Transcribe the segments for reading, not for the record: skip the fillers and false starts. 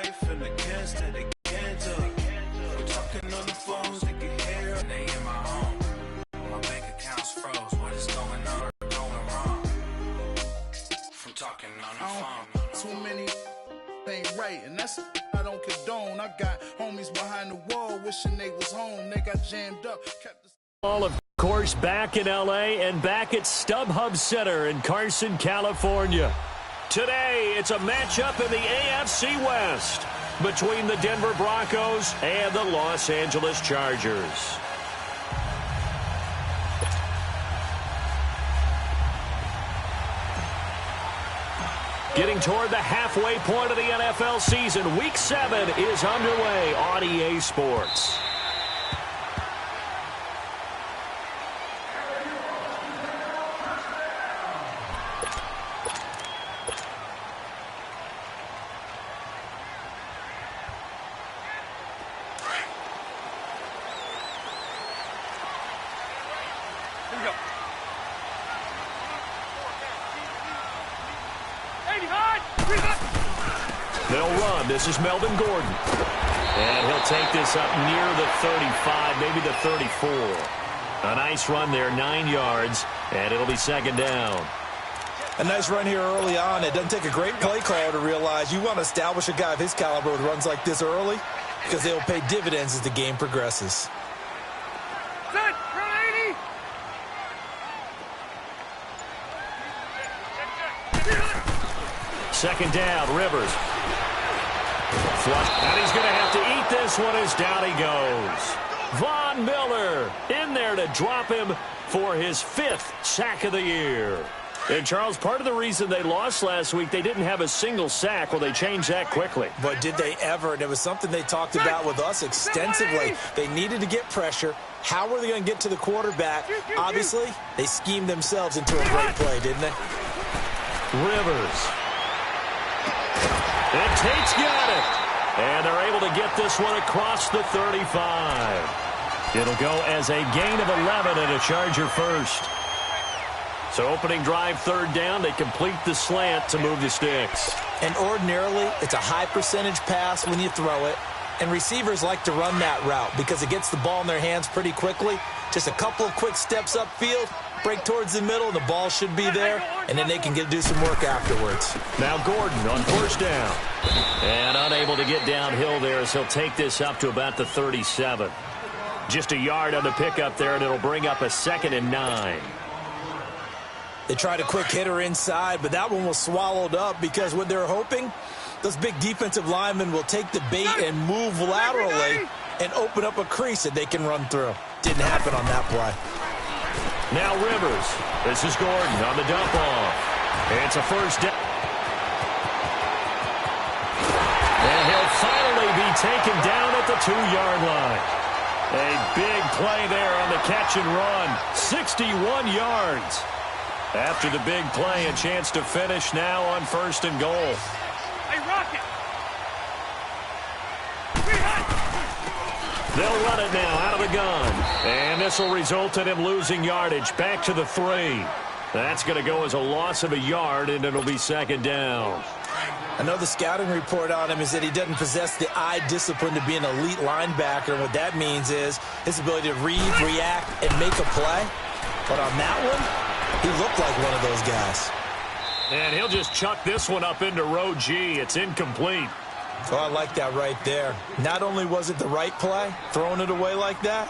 life and the kids that they can't do. We're talking on the phones, they can hear, and they in my home. My bank account's froze. What is going on or going wrong? From talking on the phone. Too many ain't right, and that's I don't condone. I got homies behind the wall wishing they was home. They got jammed up. All of course back in LA and back at StubHub Center in Carson, California. Today it's a matchup in the AFC West between the Denver Broncos and the Los Angeles Chargers. Getting toward the halfway point of the NFL season, Week 7 is underway on EA Sports. They'll run. This is Melvin Gordon. And he'll take this up near the 35, maybe the 34. A nice run there, 9 yards, and it'll be second down. A nice run here early on. It doesn't take a great play caller to realize you want to establish a guy of his caliber with runs like this early because they'll pay dividends as the game progresses. Second down, Rivers. Flush, and he's going to have to eat this one as down he goes. Von Miller in there to drop him for his 5th sack of the year. And, Charles, part of the reason they lost last week, they didn't have a single sack. Well, they changed that quickly. But did they ever? And it was something they talked about with us extensively. They needed to get pressure. How were they going to get to the quarterback? Obviously, they schemed themselves into a great play, didn't they? Rivers. And Tate's got it. And they're able to get this one across the 35. It'll go as a gain of 11 and a Charger first. So opening drive, third down, they complete the slant to move the sticks. And ordinarily, it's a high percentage pass when you throw it. And receivers like to run that route because it gets the ball in their hands pretty quickly. Just a couple of quick steps upfield, break towards the middle, the ball should be there, and then they can do some work afterwards. Now Gordon on first down. And unable to get downhill there as he'll take this up to about the 37. Just a yard on the pickup there, and it'll bring up a 2nd and 9. They tried a quick hitter inside, but that one was swallowed up because what they're hoping, those big defensive linemen will take the bait and move laterally and open up a crease that they can run through. Didn't happen on that play. Now Rivers. This is Gordon on the dump off. It's a first down. And he'll finally be taken down at the 2-yard line. A big play there on the catch and run. 61 yards. After the big play, a chance to finish now on 1st and goal. Hey, Rocket! They'll run it now out of the gun. And this will result in him losing yardage back to the 3. That's going to go as a loss of a yard, and it'll be second down. Another scouting report on him is that he doesn't possess the eye discipline to be an elite linebacker. And what that means is his ability to read, react, and make a play. But on that one, he looked like one of those guys. And he'll just chuck this one up into row G. It's incomplete. Oh, I like that right there. Not only was it the right play, throwing it away like that,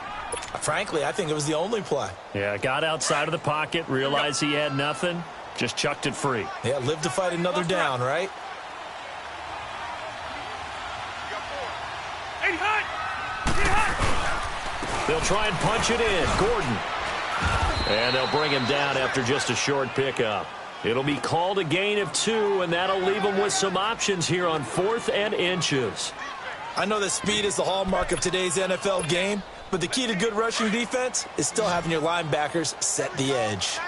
frankly, I think it was the only play. Yeah, got outside of the pocket, realized he had nothing, just chucked it free. Yeah, live to fight another down, right? They'll try and punch it in. Gordon. And they'll bring him down after just a short pickup. It'll be called a gain of 2, and that'll leave them with some options here on 4th and inches. I know that speed is the hallmark of today's NFL game, but the key to good rushing defense is still having your linebackers set the edge.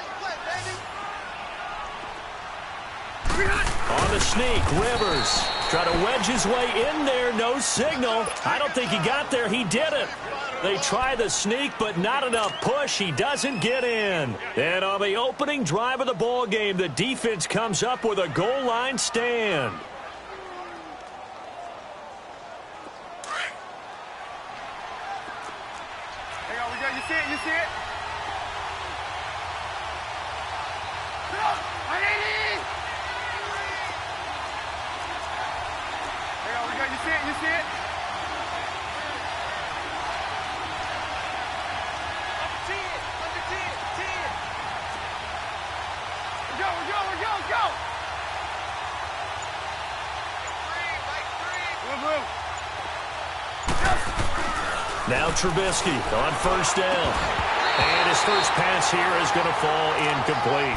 On the sneak, Rivers try to wedge his way in there. No signal. I don't think he got there. He didn't. They try the sneak, but not enough push. He doesn't get in. And on the opening drive of the ball game, the defense comes up with a goal line stand. You see it? Under 10. Go. Now Trubisky on first down. And his first pass here is going to fall incomplete.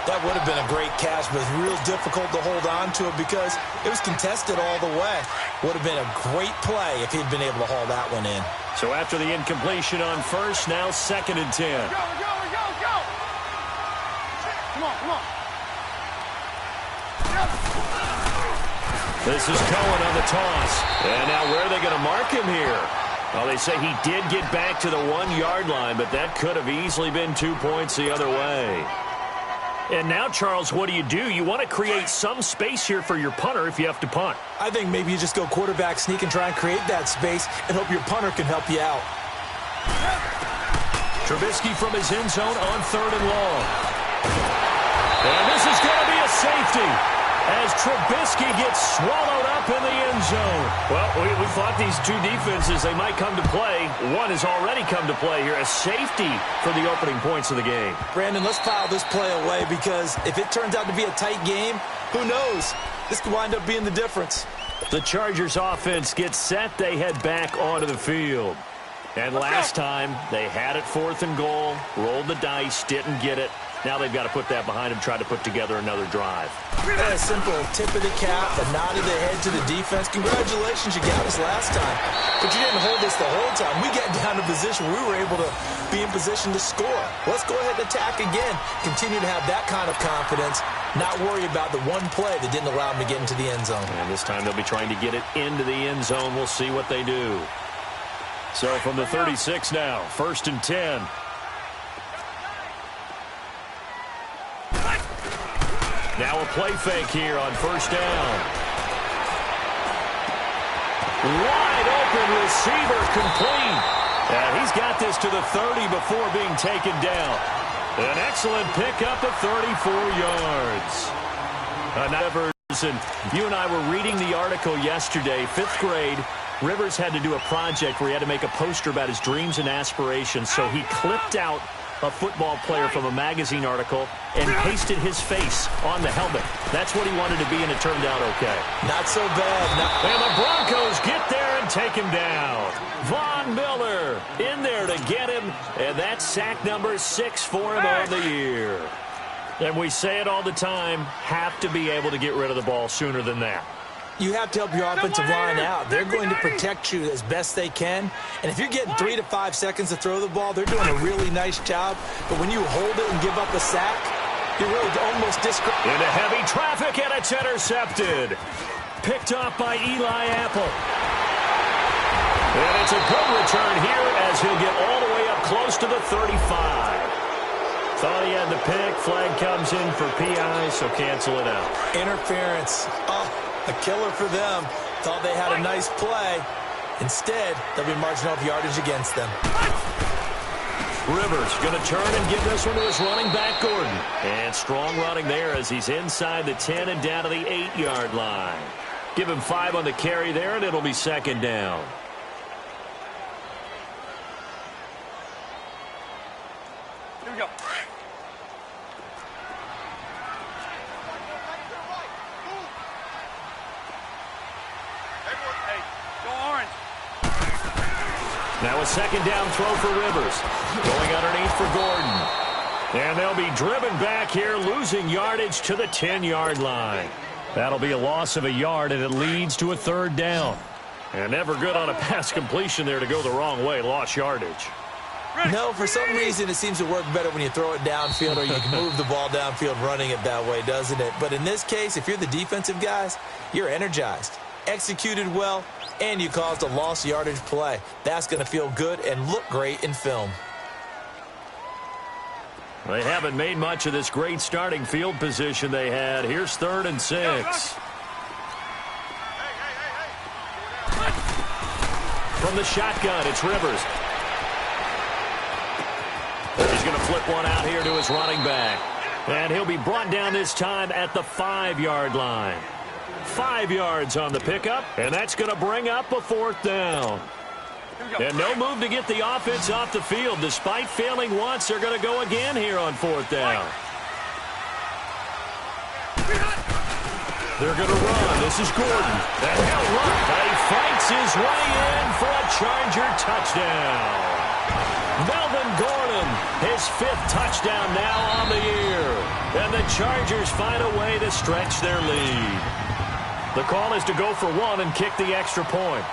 That would have been a great catch, but it's real difficult to hold on to it because it was contested all the way. Would have been a great play if he'd been able to haul that one in. So after the incompletion on first, now 2nd and 10. Go. Come on. This is Cohen on the toss. And now where are they going to mark him here? Well, they say he did get back to the 1-yard line, but that could have easily been 2 points the other way. And now, Charles, what do? You want to create some space here for your punter if you have to punt. I think maybe you just go quarterback sneak and try and create that space and hope your punter can help you out. Trubisky from his end zone on 3rd and long. And this is going to be a safety as Trubisky gets swallowed up in the end zone. Well, we thought these two defenses, they might come to play. One has already come to play here, a safety for the opening points of the game. Brandon, let's file this play away because if it turns out to be a tight game, who knows? This could wind up being the difference. The Chargers offense gets set. They head back onto the field. And last time, they had it 4th and goal, rolled the dice, didn't get it. Now they've got to put that behind them, try to put together another drive. A simple tip of the cap, a nod of the head to the defense. Congratulations, you got us last time. But you didn't hold us the whole time. We got down to position where we were able to be in position to score. Let's go ahead and attack again. Continue to have that kind of confidence. Not worry about the one play that didn't allow them to get into the end zone. And this time they'll be trying to get it into the end zone. We'll see what they do. So from the 36 now, 1st and 10. Now a play fake here on 1st down. Wide open receiver complete. And he's got this to the 30 before being taken down. An excellent pickup of 34 yards. And you and I were reading the article yesterday, 5th grade. Rivers had to do a project where he had to make a poster about his dreams and aspirations, so he clipped out a football player from a magazine article and pasted his face on the helmet. That's what he wanted to be, and it turned out okay. Not so bad. And the Broncos get there and take him down. Von Miller in there to get him, and that's sack number 6 for him on the year. And we say it all the time, have to be able to get rid of the ball sooner than that. You have to help your offensive line out. They're going to protect you as best they can. And if you're getting 3 to 5 seconds to throw the ball, they're doing a really nice job. But when you hold it and give up a sack, you're really almost discredited. Into heavy traffic, and it's intercepted. Picked off by Eli Apple. And it's a good return here as he'll get all the way up close to the 35. Thought he had the pick. Flag comes in for PI, so cancel it out. Interference. Oh, a killer for them. Thought they had a nice play. Instead, they'll be marching off yardage against them. Rivers going to turn and give this one to his running back, Gordon. And strong running there as he's inside the 10 and down to the 8-yard line. Give him 5 on the carry there, and it'll be 2nd down. Here we go. Now a 2nd down throw for Rivers. Going underneath for Gordon. And they'll be driven back here, losing yardage to the 10-yard line. That'll be a loss of a yard, and it leads to a 3rd down. And never good on a pass completion there to go the wrong way. Lost yardage. No, for some reason it seems to work better when you throw it downfield or you can move the ball downfield running it that way, doesn't it? But in this case, if you're the defensive guys, you're energized, executed well, and you caused a lost yardage play. That's going to feel good and look great in film. They haven't made much of this great starting field position they had. Here's 3rd and 6. From the shotgun, it's Rivers. He's going to flip one out here to his running back. And he'll be brought down this time at the 5-yard line. 5 yards on the pickup, and that's going to bring up a 4th down. And no move to get the offense off the field. Despite failing once, they're going to go again here on 4th down. They're going to run. This is Gordon. And he'll run. He fights his way in for a Charger touchdown. Melvin Gordon, his 5th touchdown now on the year. And the Chargers find a way to stretch their lead. The call is to go for 1 and kick the extra point.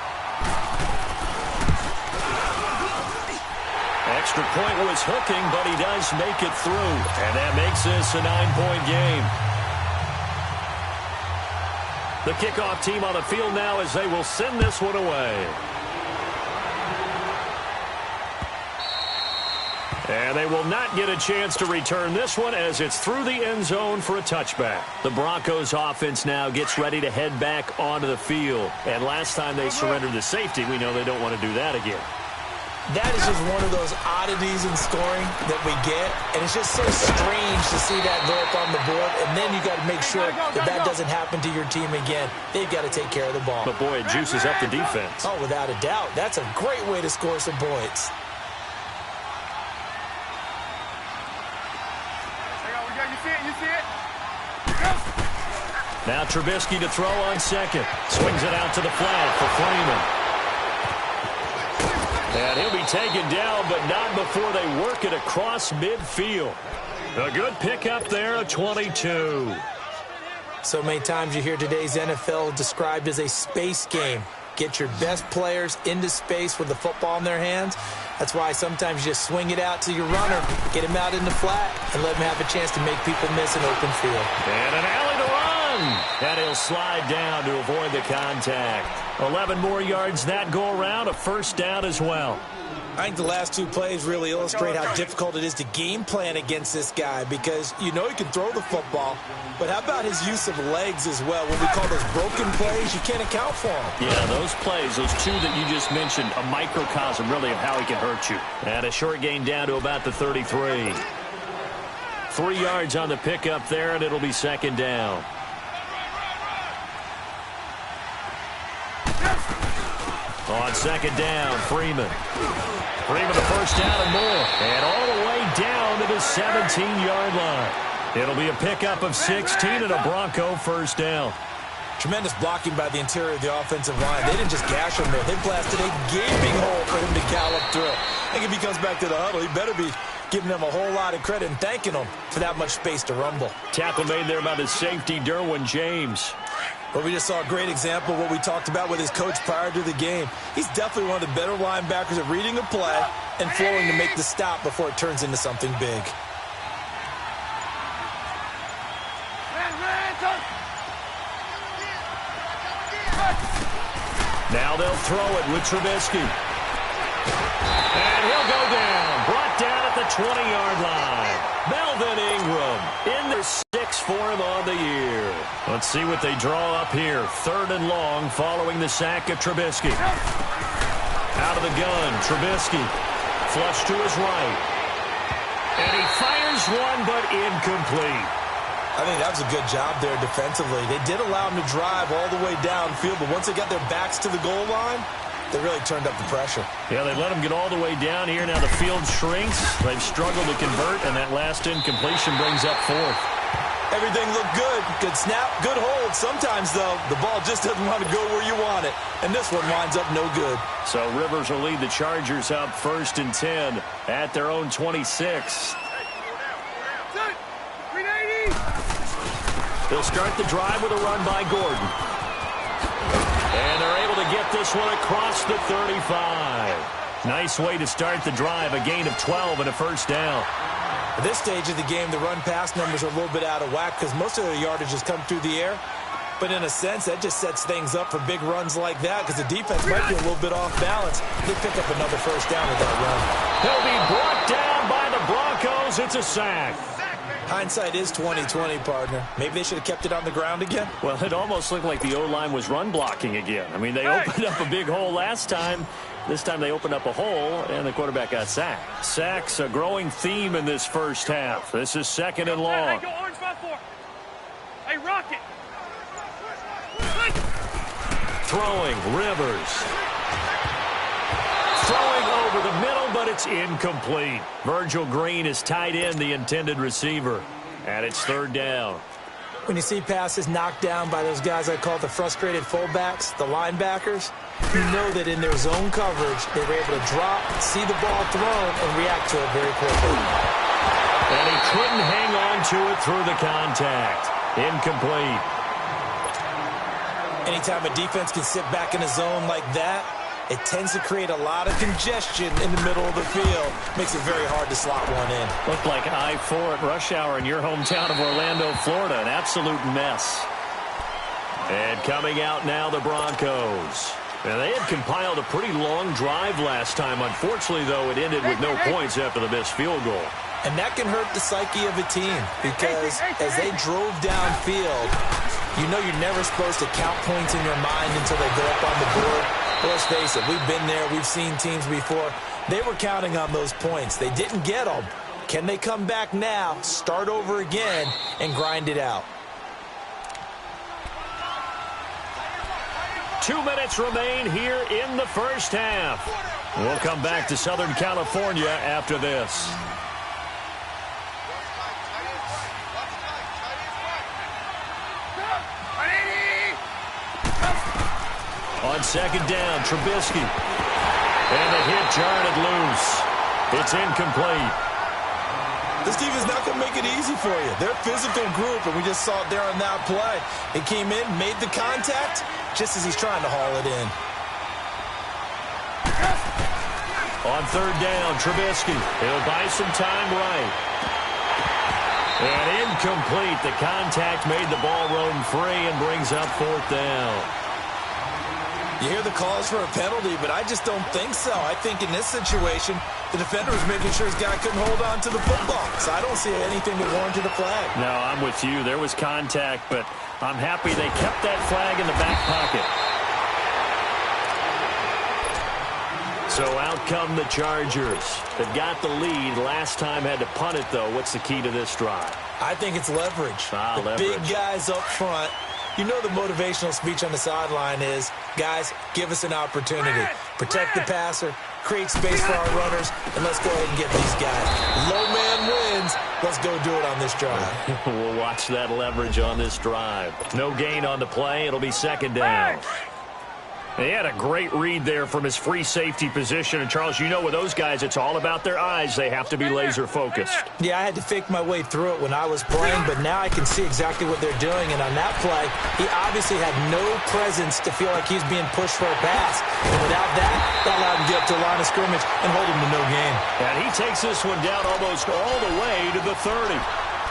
Extra point was hooking, but he does make it through. And that makes this a 9-point game. The kickoff team on the field now as they will send this one away. And they will not get a chance to return this one as it's through the end zone for a touchback. The Broncos offense now gets ready to head back onto the field. And last time they surrendered the safety, we know they don't want to do that again. That is just one of those oddities in scoring that we get, and it's just so strange to see that go up on the board, and then you got to make sure that doesn't happen to your team again. They've got to take care of the ball. But, boy, it juices up the defense. Oh, without a doubt. That's a great way to score some points. You see it? Now Trubisky to throw on 2nd. Swings it out to the flat for Freeman. And he'll be taken down, but not before they work it across midfield. A good pickup there, a 22. So many times you hear today's NFL described as a space game. Get your best players into space with the football in their hands. That's why sometimes you just swing it out to your runner, get him out in the flat, and let him have a chance to make people miss an open field. And an alley to run. And he'll slide down to avoid the contact. 11 more yards that go around, a 1st down as well. I think the last 2 plays really illustrate how difficult it is to game plan against this guy because you know he can throw the football, but how about his use of legs as well? What we call those broken plays, you can't account for them. Yeah, those plays, those 2 that you just mentioned, a microcosm really of how he can hurt you. And a short gain down to about the 33. 3 yards on the pickup there, and it'll be 2nd down. On 2nd down, Freeman. Freeman the 1st down and more. And all the way down to the 17-yard line. It'll be a pickup of 16 and a Bronco 1st down. Tremendous blocking by the interior of the offensive line. They didn't just gash him there. They blasted a gaping hole for him to gallop through. I think if he comes back to the huddle, he better be giving them a whole lot of credit and thanking them for that much space to rumble. Tackle made there by the safety, Derwin James. But we just saw a great example of what we talked about with his coach prior to the game. He's definitely one of the better linebackers at reading a play and flowing to make the stop before it turns into something big. Now they'll throw it with Trubisky. And he'll go down. Brought down at the 20-yard line. Melvin Ingram in the 6 for him on the year. Let's see what they draw up here. 3rd and long following the sack of Trubisky. Out of the gun, Trubisky. Flush to his right. And he fires one, but incomplete. I think that was a good job there defensively. They did allow him to drive all the way downfield, but once they got their backs to the goal line, they really turned up the pressure. Yeah, they let him get all the way down here. Now the field shrinks. They've struggled to convert, and that last incompletion brings up 4th. Everything looked good. Good snap, good hold. Sometimes, though, the ball just doesn't want to go where you want it. And this one winds up no good. So Rivers will lead the Chargers up 1st and 10 at their own 26. They'll start the drive with a run by Gordon. And they're able to get this one across the 35. Nice way to start the drive, a gain of 12 and a 1st down. At this stage of the game, the run-pass numbers are a little bit out of whack because most of their yardage has come through the air. But in a sense, that just sets things up for big runs like that because the defense might be a little bit off balance. They pick up another 1st down with that run. He'll be brought down by the Broncos. It's a sack. Hindsight is 20/20, partner. Maybe they should have kept it on the ground again. Well, it almost looked like the O-line was run blocking again. I mean, they opened up a big hole last time. This time they opened up a hole, and the quarterback got sacked. Sacks, a growing theme in this 1st half. This is 2nd and long. Hey, go orange 5-4. Hey, Rocket. throwing, Rivers. Throwing over the middle, but it's incomplete. Virgil Green is tight end, the intended receiver. And it's third down. When you see passes knocked down by those guys I call the frustrated fullbacks, the linebackers, you know that in their zone coverage, they were able to drop, see the ball thrown, and react to it very quickly. And he couldn't hang on to it through the contact. Incomplete. Anytime a defense can sit back in a zone like that, it tends to create a lot of congestion in the middle of the field. Makes it very hard to slot one in. Looked like I-4 at rush hour in your hometown of Orlando, Florida. An absolute mess. And coming out now, the Broncos. Now, they had compiled a pretty long drive last time. Unfortunately, though, it ended with no points after the missed field goal. And that can hurt the psyche of a team because as they drove downfield, you know you're never supposed to count points in your mind until they go up on the board. But let's face it, we've been there. We've seen teams before. They were counting on those points. They didn't get them. Can they come back now, start over again, and grind it out? 2 minutes remain here in the first half. We'll come back to Southern California after this. On second down, Trubisky. And the hit jarred it loose. It's incomplete. This team is not going to make it easy for you. They're a physical group, and we just saw it there on that play. He came in, made the contact, just as he's trying to haul it in. On third down, Trubisky. He'll buy some time right. And incomplete. The contact made the ball roam free and brings up fourth down. You hear the calls for a penalty, but I just don't think so. I think in this situation, the defender was making sure his guy couldn't hold on to the football. So I don't see anything that warranted a flag. No, I'm with you. There was contact, but I'm happy they kept that flag in the back pocket. So out come the Chargers. They've got the lead. Last time had to punt it, though. What's the key to this drive? I think it's leverage. Leverage. Big guys up front. You know the motivational speech on the sideline is, guys, give us an opportunity. Protect the passer, create space for our runners, and let's go ahead and get these guys. Low man wins. Let's go do it on this drive. We'll watch that leverage on this drive. No gain on the play. It'll be second down. He had a great read there from his free safety position. And, Charles, you know with those guys, it's all about their eyes. They have to be laser-focused. Yeah, I had to fake my way through it when I was playing, but now I can see exactly what they're doing. And on that play, he obviously had no presence to feel like he's being pushed for a pass. And without that allowed him to get up to the line of scrimmage and hold him to no gain. And he takes this one down almost all the way to the 30.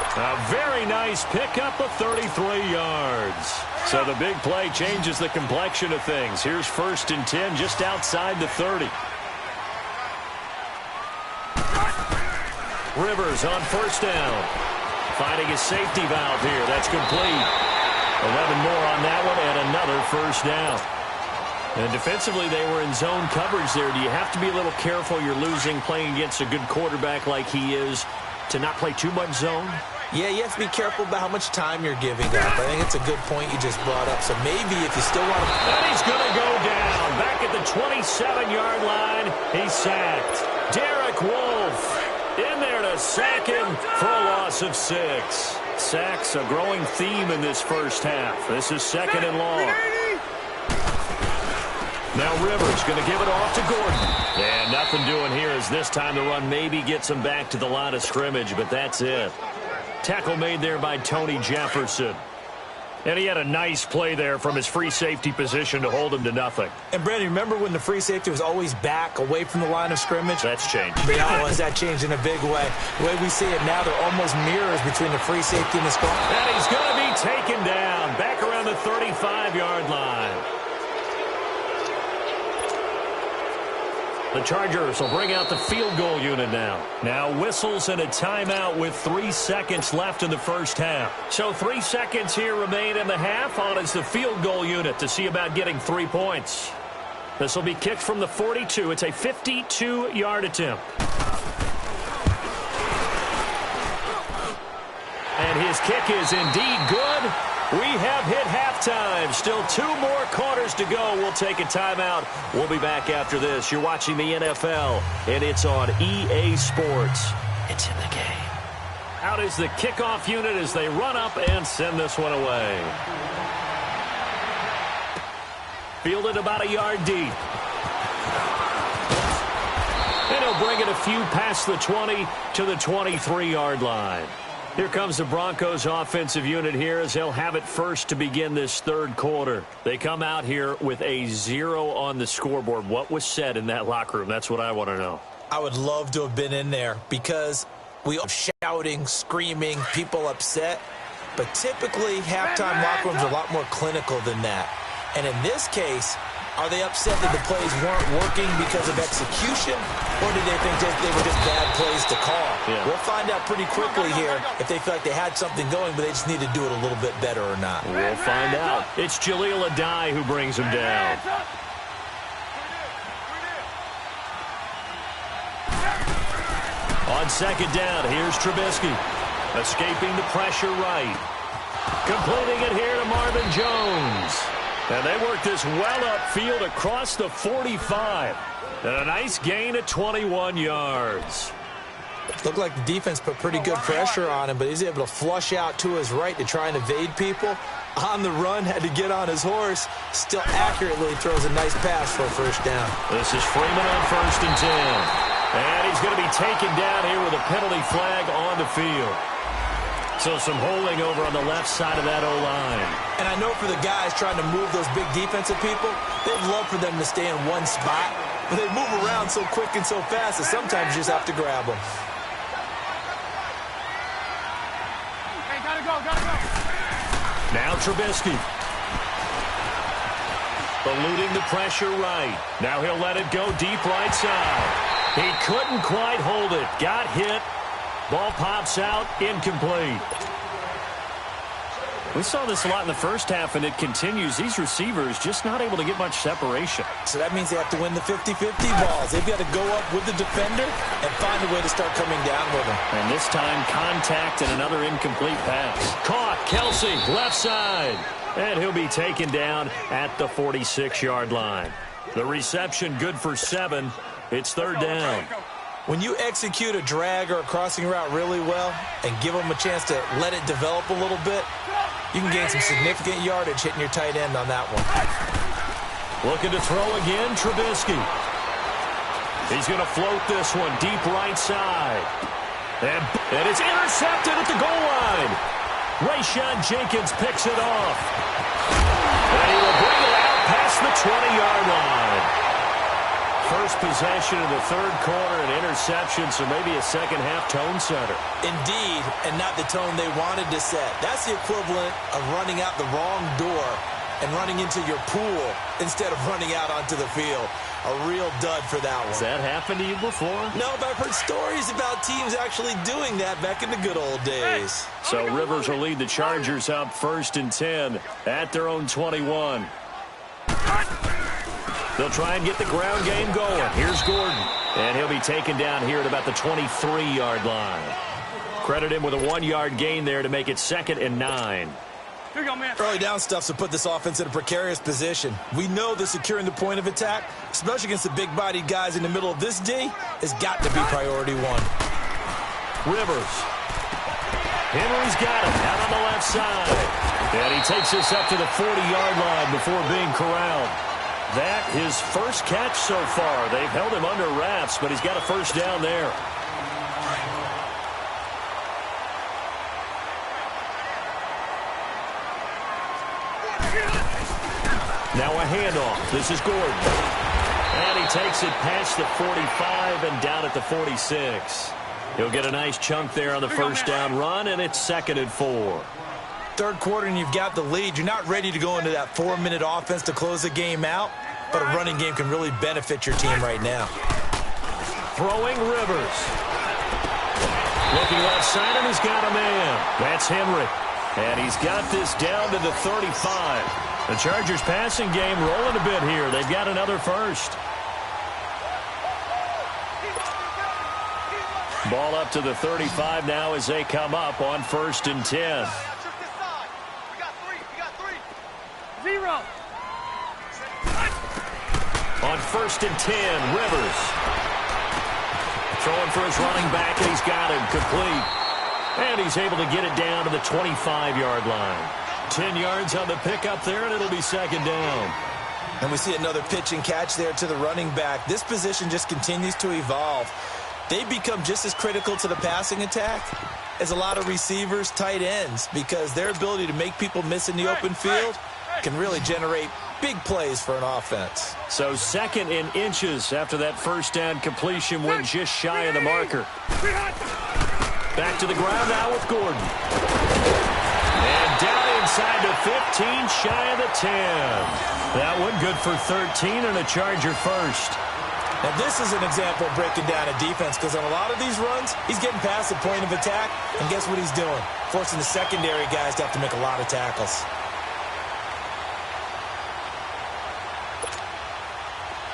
A very nice pickup of 33 yards. So the big play changes the complexion of things. Here's 1st and 10 just outside the 30. Rivers on first down. Finding his safety valve here. That's complete. 11 more on that one and another first down. And defensively, they were in zone coverage there. Do you have to be a little careful? You're losing playing against a good quarterback like he is to not play too much zone? Yeah, you have to be careful about how much time you're giving up. I think it's a good point you just brought up. So maybe if you still want to... And he's going to go down. Back at the 27-yard line, he's sacked. Derek Wolfe in there to sack him for a loss of 6. Sacks a growing theme in this first half. This is second and long. Now Rivers going to give it off to Gordon. And nothing doing here as this time the run maybe gets him back to the line of scrimmage, but that's it. Tackle made there by Tony Jefferson. And he had a nice play there from his free safety position to hold him to nothing. And, Brandon, remember when the free safety was always back away from the line of scrimmage? That's changed. Yeah, well, that changed in a big way. The way we see it now, they're almost mirrors between the free safety and the score. And he's going to be taken down back around the 35-yard line. The Chargers will bring out the field goal unit now. Now whistles and a timeout with 3 seconds left in the first half. So 3 seconds here remain in the half. On is the field goal unit to see about getting 3 points. This will be kicked from the 42. It's a 52-yard attempt. And his kick is indeed good. We have hit halftime. Still 2 more quarters to go. We'll take a timeout. We'll be back after this. You're watching the NFL, and it's on EA Sports. It's in the game. Out is the kickoff unit as they run up and send this one away. Fielded about a yard deep. And he'll bring it a few past the 20 to the 23-yard line. Here comes the Broncos offensive unit here as they'll have it first to begin this third quarter. They come out here with a 0 on the scoreboard. What was said in that locker room? That's what I want to know. I would love to have been in there because we are shouting, screaming, people upset. But typically, halftime locker rooms are a lot more clinical than that. And in this case, are they upset that the plays weren't working because of execution, or did they think that they were just bad plays to call? Yeah. We'll find out pretty quickly here if they feel like they had something going, but they just need to do it a little bit better or not. We'll find out. It's Jaleel Adai who brings him down. On second down, here's Trubisky. Escaping the pressure right. Completing it here to Marvin Jones. And they work this well upfield across the 45. And a nice gain of 21 yards. Looked like the defense put pretty good pressure on him, but he's able to flush out to his right to try and evade people. On the run, had to get on his horse. Still accurately throws a nice pass for a first down. This is Freeman on 1st and 10. And he's going to be taken down here with a penalty flag on the field. So some holding over on the left side of that O-line. And I know for the guys trying to move those big defensive people, they'd love for them to stay in one spot. But they move around so quick and so fast that sometimes you just have to grab them. Hey, gotta go. Now Trubisky. Eluding the pressure right. Now he'll let it go deep right side. He couldn't quite hold it. Got hit. Ball pops out, incomplete. We saw this a lot in the first half, and it continues. These receivers just not able to get much separation. So that means they have to win the 50-50 balls. They've got to go up with the defender and find a way to start coming down with him. And this time, contact and another incomplete pass. Caught, Kelsey, left side. And he'll be taken down at the 46-yard line. The reception good for 7. It's third down. When you execute a drag or a crossing route really well and give them a chance to let it develop a little bit, you can gain some significant yardage hitting your tight end on that one. Looking to throw again, Trubisky. He's going to float this one deep right side. And it's intercepted at the goal line. Rayshon Jenkins picks it off. And he will bring it out past the 20-yard line. First possession of the third quarter, an interception, so maybe a second-half tone setter. Indeed, and not the tone they wanted to set. That's the equivalent of running out the wrong door and running into your pool instead of running out onto the field. A real dud for that one. Has that happened to you before? No, but I've heard stories about teams actually doing that back in the good old days. So Rivers will lead the Chargers up 1st and 10 at their own 21. They'll try and get the ground game going. Here's Gordon. And he'll be taken down here at about the 23-yard line. Credit him with a 1-yard gain there to make it 2nd and 9. Here you go, man. Early down stuff's to put this offense in a precarious position. We know that securing the point of attack, especially against the big-bodied guys in the middle of this D, has got to be priority 1. Rivers. Henry's got him out on the left side. And he takes this up to the 40-yard line before being corralled. That his first catch so far. They've held him under wraps, but he's got a first down there. Now a handoff. This is Gordon. And he takes it past the 45 and down at the 46. He'll get a nice chunk there on the first down run, and it's 2nd and 4. Third quarter and you've got the lead. You're not ready to go into that 4-minute offense to close the game out, but a running game can really benefit your team right now. Throwing Rivers. Looking left side, and he's got a man. That's Henry. And he's got this down to the 35. The Chargers passing game rolling a bit here. They've got another first. Ball up to the 35 now as they come up on 1st and 10. 0. On 1st and 10, Rivers. Throwing for his running back, and he's got him complete. And he's able to get it down to the 25-yard line. 10 yards on the pickup there, and it'll be 2nd down. And we see another pitch and catch there to the running back. This position just continues to evolve. They become just as critical to the passing attack as a lot of receivers, tight ends, because their ability to make people miss in the open field can really generate big plays for an offense. So 2nd in inches after that 1st down completion went just shy of the marker. Back to the ground now with Gordon. And down inside the 15, shy of the 10. That one good for 13 and a Charger first. Now this is an example of breaking down a defense, because on a lot of these runs, he's getting past the point of attack, and guess what he's doing? Forcing the secondary guys to have to make a lot of tackles.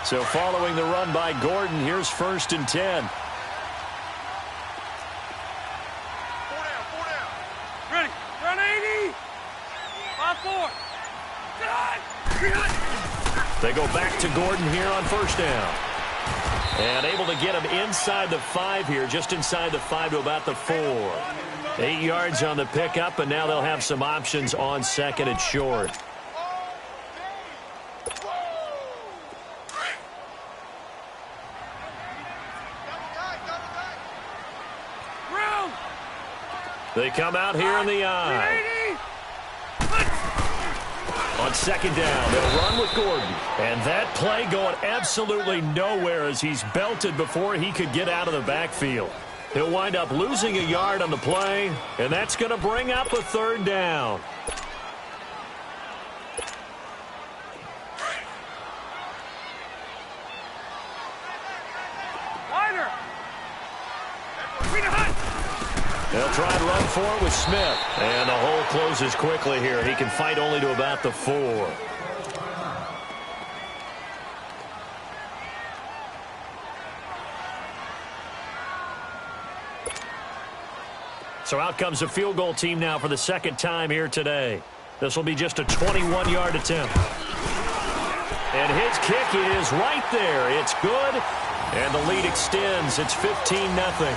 So following the run by Gordon, here's 1st and 10. 4 down. Ready. Run 80. 5-4. They go back to Gordon here on 1st down. And able to get him inside the 5 here, just inside the 5 to about the 4. 8 yards on the pickup, and now they'll have some options on 2nd and short. They come out here in the eye. On 2nd down, they'll run with Gordon. And that play going absolutely nowhere as he's belted before he could get out of the backfield. He'll wind up losing a yard on the play, and that's going to bring up a 3rd down. Wider. They'll try and run for it with Smith. And the hole closes quickly here. He can fight only to about the 4. So out comes the field goal team now for the 2nd time here today. This will be just a 21-yard attempt. And his kick is right there. It's good. And the lead extends. It's 15-0.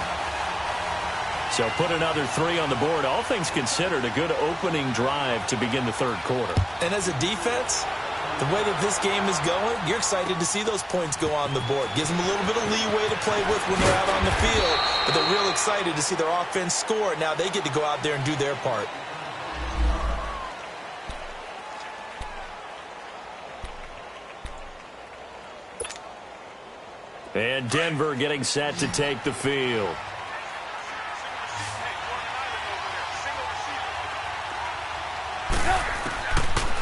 So put another 3 on the board. All things considered, a good opening drive to begin the 3rd quarter. And as a defense, the way that this game is going, you're excited to see those points go on the board. Gives them a little bit of leeway to play with when they're out on the field, but they're real excited to see their offense score. Now they get to go out there and do their part. And Denver getting set to take the field.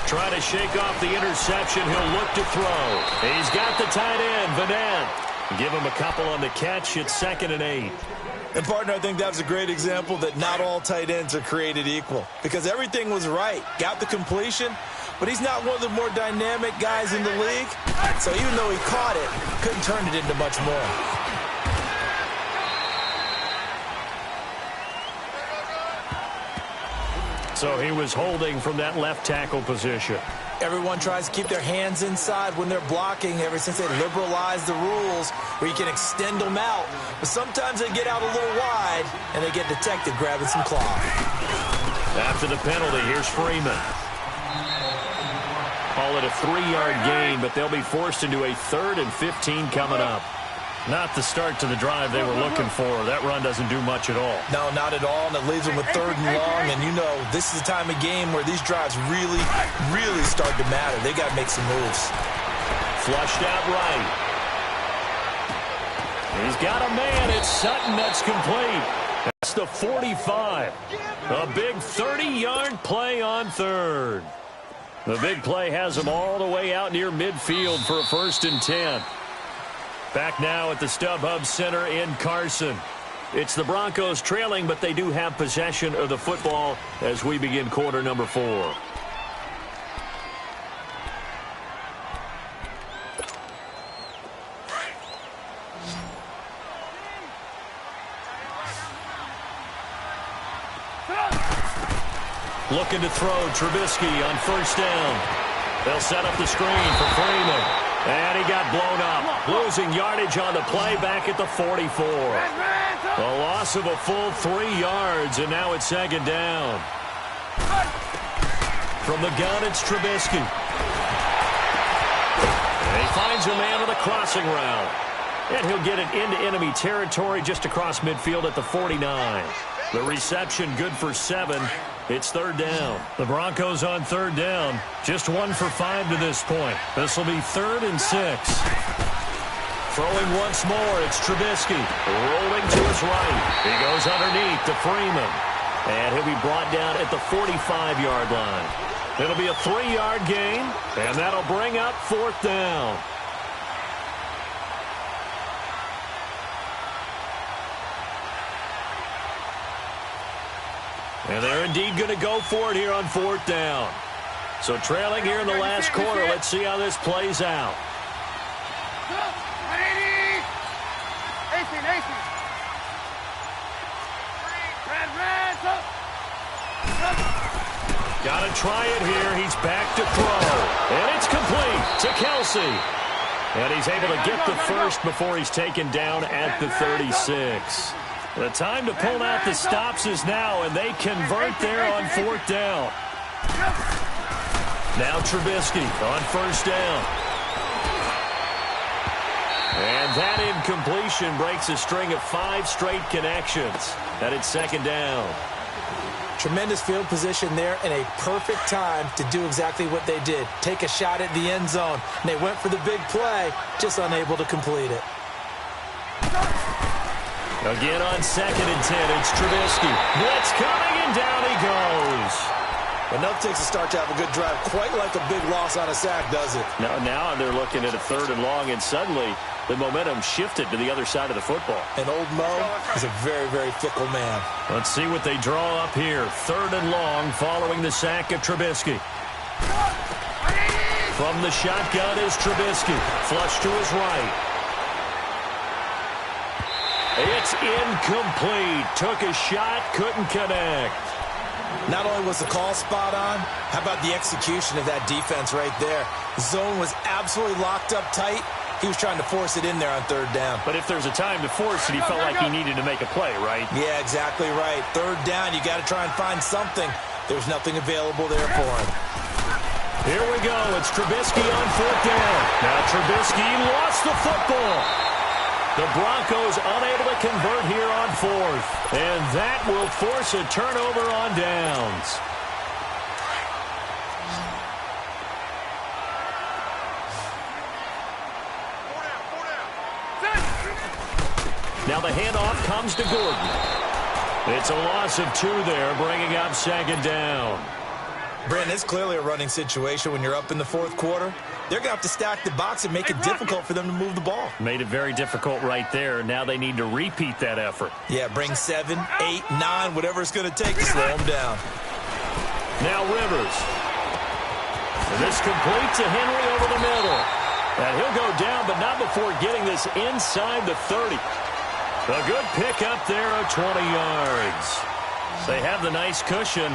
Trying to shake off the interception. He'll look to throw. He's got the tight end, Vanette. Give him a couple on the catch. It's 2nd and 8. And, partner, I think that was a great example that not all tight ends are created equal, because everything was right. Got the completion, but he's not one of the more dynamic guys in the league. So even though he caught it, couldn't turn it into much more. So he was holding from that left tackle position. Everyone tries to keep their hands inside when they're blocking ever since they liberalized the rules where you can extend them out. But sometimes they get out a little wide, and they get detected grabbing some cloth. After the penalty, here's Freeman. Call it a 3-yard gain, but they'll be forced into a 3rd and 15 coming up. Not the start to the drive they were looking for. That run doesn't do much at all. No, not at all, and it leaves them with 3rd and long. And you know, this is the time of game where these drives really, really start to matter. They got to make some moves. Flushed out right. He's got a man. It's Sutton that's complete. That's the 45. A big 30-yard play on 3rd. The big play has him all the way out near midfield for a 1st and 10. Back now at the StubHub Center in Carson. It's the Broncos trailing, but they do have possession of the football as we begin quarter number 4. Looking to throw Trubisky on 1st down. They'll set up the screen for Freeman. And he got blown up, losing yardage on the play back at the 44. A loss of a full 3 yards, and now it's second down. From the gun, it's Trubisky. And he finds a man on the crossing route. And he'll get it into enemy territory just across midfield at the 49. The reception good for 7. It's third down. The Broncos on third down. Just 1 for 5 to this point. This will be 3rd and 6. Throwing once more, it's Trubisky. Rolling to his right. He goes underneath to Freeman. And he'll be brought down at the 45-yard line. It'll be a 3-yard gain, and that'll bring up 4th down. And they're indeed going to go for it here on 4th down. So trailing here in the last quarter, let's see how this plays out. Got to try it here. He's back to throw. And it's complete to Kelsey. And he's able to get the first before he's taken down at the 36. The time to pull out the stops is now, and they convert there on 4th down. Now Trubisky on 1st down. And that incompletion breaks a string of 5 straight connections. And it's 2nd down. Tremendous field position there and a perfect time to do exactly what they did. Take a shot at the end zone. And they went for the big play, just unable to complete it. Again on 2nd and 10, it's Trubisky. Blitz coming, and down he goes. Enough takes a start to have a good drive, quite like a big loss on a sack, does it? Now they're looking at a 3rd and long, and suddenly the momentum shifted to the other side of the football. And old Mo is a very, very fickle man. Let's see what they draw up here. 3rd and long following the sack of Trubisky. From the shotgun is Trubisky. Flush to his right. It's incomplete. Took a shot, couldn't connect. Not only was the call spot on, how about the execution of that defense right there? The zone was absolutely locked up tight. He was trying to force it in there on 3rd down. But if there's a time to force it, he felt like he needed to make a play, right? Yeah, exactly right. 3rd down, you got to try and find something. There's nothing available there for him. Here we go. It's Trubisky on 4th down. Now Trubisky lost the football. The Broncos unable to convert here on 4th. And that will force a turnover on downs. Now the handoff comes to Gordon. It's a loss of 2 there, bringing up 2nd down. Brandon, it's clearly a running situation when you're up in the 4th quarter. They're going to have to stack the box and make it difficult for them to move the ball. Made it very difficult right there. Now they need to repeat that effort. Yeah, bring 7, 8, 9, whatever it's going to take to slow them down. Now Rivers. And this complete to Henry over the middle. And he'll go down, but not before getting this inside the 30. A good pickup there of 20 yards. They have the nice cushion.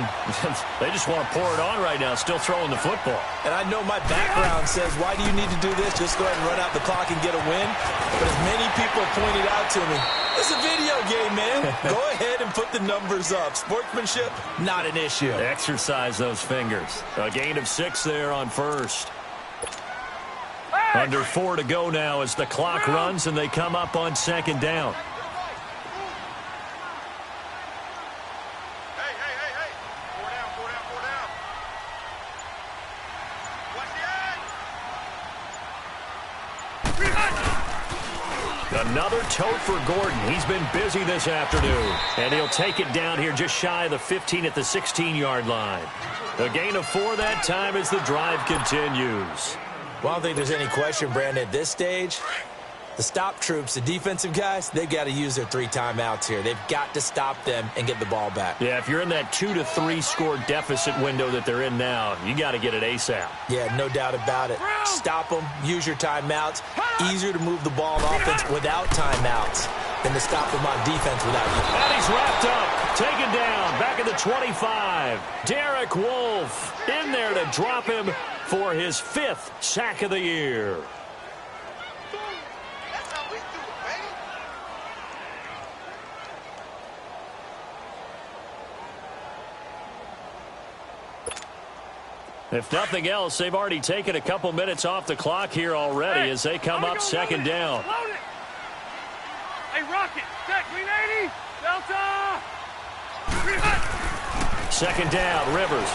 They just want to pour it on right now, still throwing the football. And I know my background says, why do you need to do this? Just go ahead and run out the clock and get a win. But as many people have pointed out to me, it's a video game, man. Go ahead and put the numbers up. Sportsmanship, not an issue. Exercise those fingers. A gain of 6 there on 1st. Under 4 to go now as the clock runs and they come up on 2nd down. Another tote for Gordon. He's been busy this afternoon. And he'll take it down here just shy of the 15 at the 16-yard line. A gain of 4 that time as the drive continues. Well, I don't think there's any question, Brandon, at this stage. The stop troops, the defensive guys, they've got to use their 3 timeouts here. They've got to stop them and get the ball back. Yeah, if you're in that 2 to 3 score deficit window that they're in now, you got to get it ASAP. Yeah, no doubt about it. Stop them, use your timeouts. Easier to move the ball on offense without timeouts. than to stop them on defense without you. And he's wrapped up, taken down, back at the 25. Derek Wolfe in there to drop him for his 5th sack of the year. If nothing else, they've already taken a couple minutes off the clock here already as they come up second down. Hey, Rocket, check, green 80, Delta. Second down, Rivers.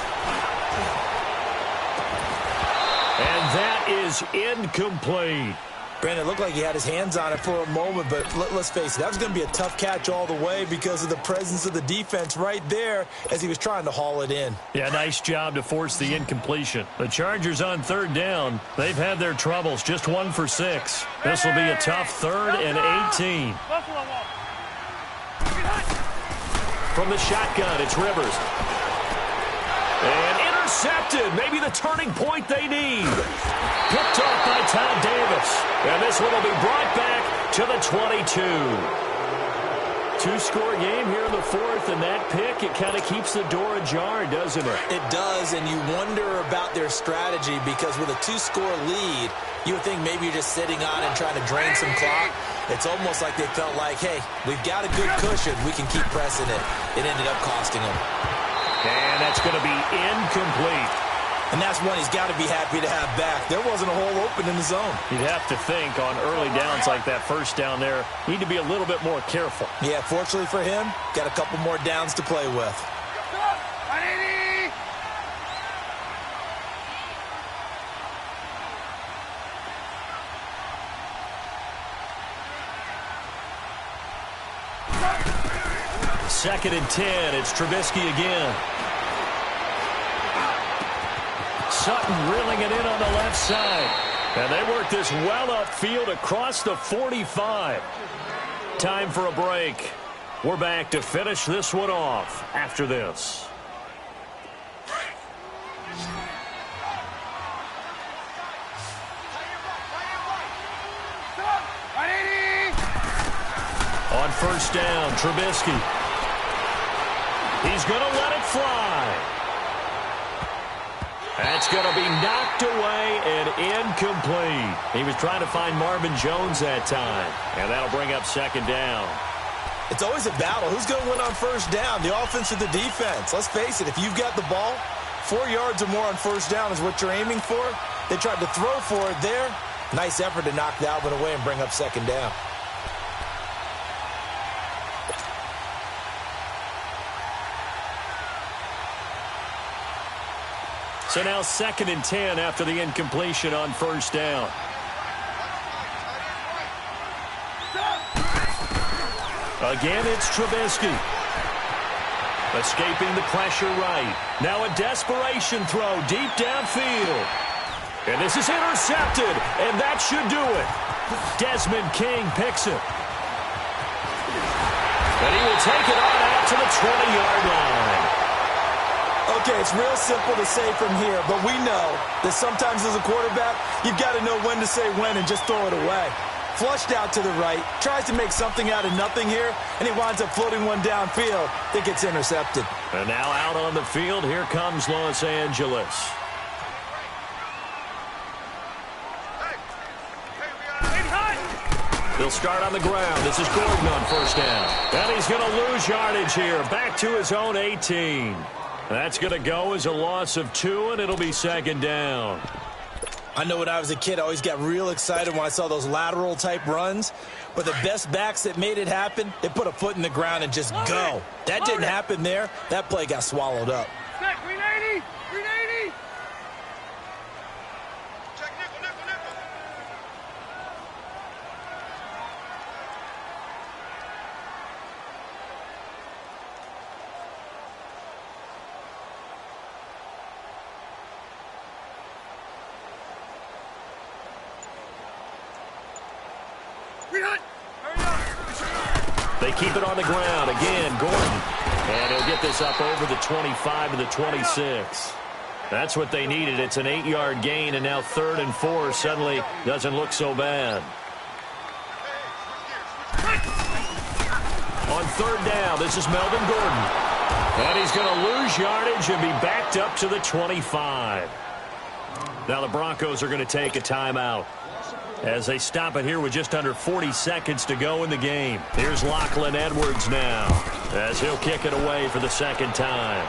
And that is incomplete. Brandon, it looked like he had his hands on it for a moment, but let's face it, that was going to be a tough catch all the way because of the presence of the defense right there as he was trying to haul it in. Yeah, nice job to force the incompletion. The Chargers on third down, they've had their troubles, just 1 for 6. This will be a tough 3rd and 18. From the shotgun, it's Rivers. And intercepted, maybe the turning point they need. Picked off by Todd Davis. And this one will be brought back to the 22. 2-score game here in the 4th, and that pick, it kind of keeps the door ajar, doesn't it? It does, and you wonder about their strategy because with a 2-score lead, you would think maybe you're just sitting on and trying to drain some clock. It's almost like they felt like, hey, we've got a good cushion. We can keep pressing it. It ended up costing them. And that's going to be incomplete. And that's one he's got to be happy to have back. There wasn't a hole open in the zone. You'd have to think on early downs like that first down there, need to be a little bit more careful. Yeah, fortunately for him, got a couple more downs to play with. Second and 10, it's Trubisky again. Sutton reeling it in on the left side. And they work this well upfield across the 45. Time for a break. We're back to finish this one off after this. On first down, Trubisky. He's going to let it fly. That's going to be knocked away and incomplete. He was trying to find Marvin Jones that time. And that'll bring up second down. It's always a battle. Who's going to win on first down, the offense or the defense? Let's face it, if you've got the ball, 4 yards or more on first down is what you're aiming for. They tried to throw for it there. Nice effort to knock that one away and bring up second down. So now second and 10 after the incompletion on first down. Again, it's Trubisky. Escaping the pressure right. Now a desperation throw deep downfield. And this is intercepted, and that should do it. Desmond King picks it. And he will take it on out to the 20-yard line. Okay, it's real simple to say from here, but we know that sometimes as a quarterback, you've got to know when to say when and just throw it away. Flushed out to the right, tries to make something out of nothing here, and he winds up floating one downfield that gets intercepted. And now out on the field, here comes Los Angeles. They'll start on the ground. This is Gordon on first down. And he's going to lose yardage here, back to his own 18. That's going to go as a loss of 2, and it'll be second down. I know when I was a kid, I always got real excited when I saw those lateral-type runs. But the best backs that made it happen, they put a foot in the ground and just go. That didn't happen there. That play got swallowed up. Check, green 80, green 80. Check, nickel, nickel, nickel. They keep it on the ground. Again, Gordon. And he'll get this up over the 25 to the 26. That's what they needed. It's an 8-yard gain, and now 3rd and 4 suddenly doesn't look so bad. On third down, this is Melvin Gordon. And he's going to lose yardage and be backed up to the 25. Now the Broncos are going to take a timeout as they stop it here with just under 40 seconds to go in the game. Here's Lachlan Edwards now as he'll kick it away for the second time.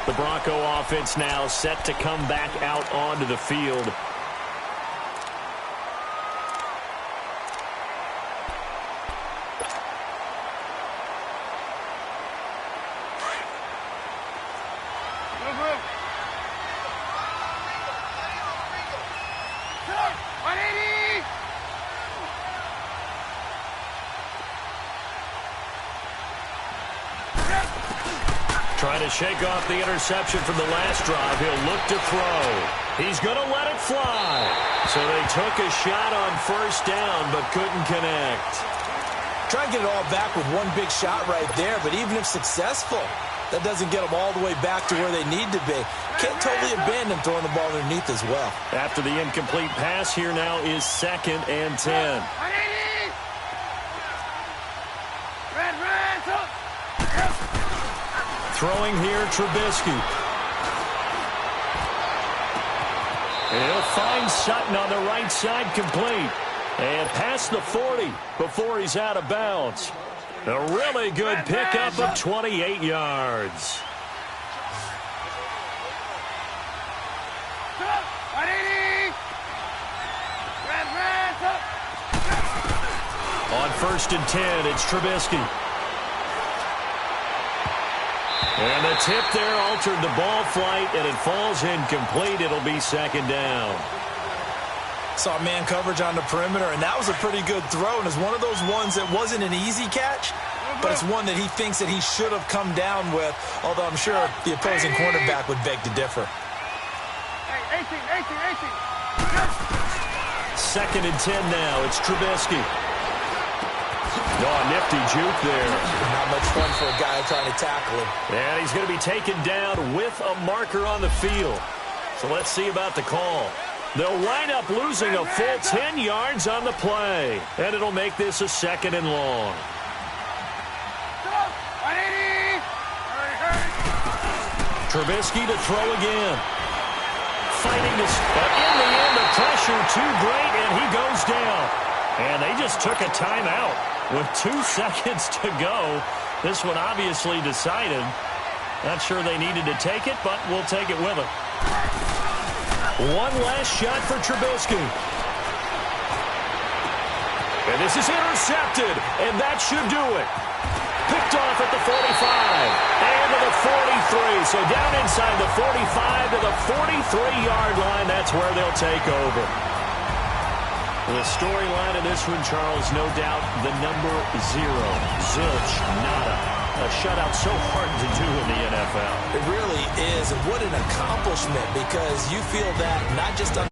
The Bronco offense now set to come back out onto the field. Trying to shake off the interception from the last drive. He'll look to throw. He's going to let it fly. So they took a shot on first down but couldn't connect. Try and get it all back with one big shot right there, but even if successful, that doesn't get them all the way back to where they need to be. Can't totally abandon throwing the ball underneath as well. After the incomplete pass, here now is 2nd and 10. Throwing here, Trubisky. He'll find Sutton on the right side, complete. And past the 40 before he's out of bounds. A really good pickup of 28 yards. On 1st and 10, it's Trubisky. And the tip there altered the ball flight, and it falls incomplete. It'll be 2nd down. Saw man coverage on the perimeter, and that was a pretty good throw. And it's one of those ones that wasn't an easy catch, but it's one that he thinks that he should have come down with, although I'm sure the opposing cornerback would beg to differ. 2nd and 10 now. It's Trubisky. Oh, nifty juke there. Not much fun for a guy trying to tackle him. And he's going to be taken down with a marker on the field. So let's see about the call. They'll wind up losing a full 10 yards on the play. And it'll make this a 2nd and long. Trubisky to throw again. Fighting to... But in the end, the pressure too great, and he goes down. And they just took a timeout with 2 seconds to go. This one obviously decided. Not sure they needed to take it, but we'll take it with them. One last shot for Trubisky. And this is intercepted, and that should do it. Picked off at the 45 and to the 43. So down inside the 45 to the 43-yard line. That's where they'll take over. The storyline of this one, Charles, no doubt the number 0. Zilch, nada. A shutout so hard to do in the NFL. It really is, and what an accomplishment, because you feel that not just on